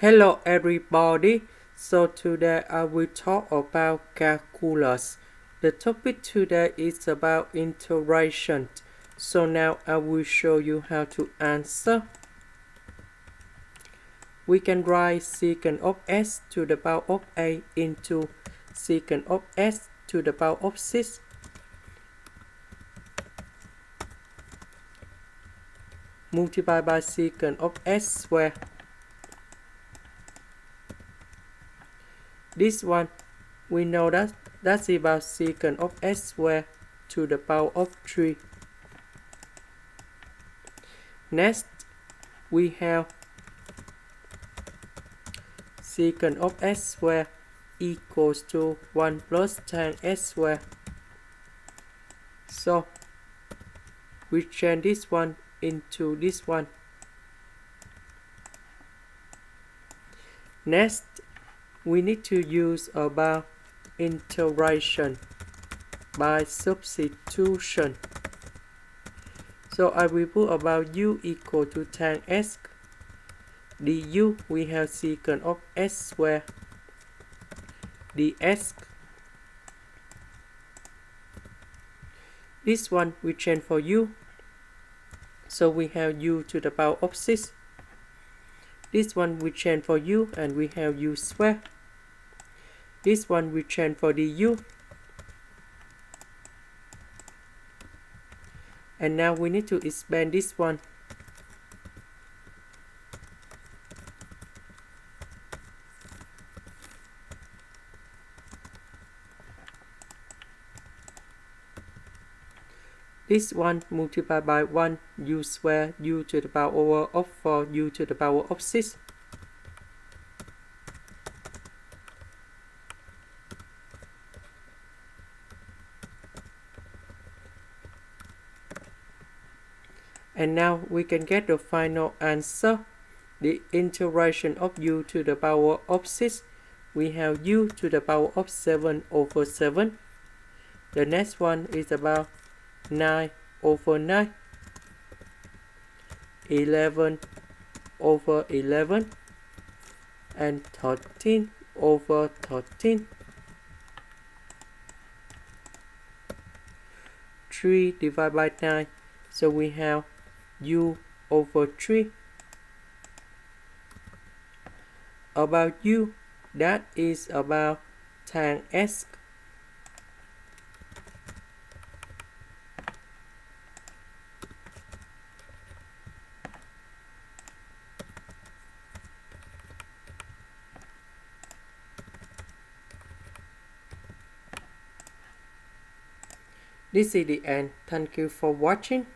Hello everybody, so today I will talk about calculus. The topic today is about integration. So now I will show you how to answer. We can write secant of s to the power of a into secant of s to the power of 6 multiplied by secant of s squared. This one, we know that's about secant of s squared to the power of 3. Next, we have secant of s squared equals to 1 plus tan s squared. So, we change this one into this one. Next, we need to use about integration by substitution. So I will put about u equal to tan s du. We have secant of s squared ds. This one we change for u. So we have u to the power of 6. This one we change for u and we have u squared. This one we change for du. And now we need to expand this one. This one multiplied by 1 u squared u to the power over of 4 u to the power of 6. And now we can get the final answer. The integration of u to the power of 6. We have u to the power of 7 over 7. The next one is about 9 over 9, 11 over 11, and 13 over 13. 3 divided by 9, so we have u over 3. About u, that is about tan s. This is the end. Thank you for watching.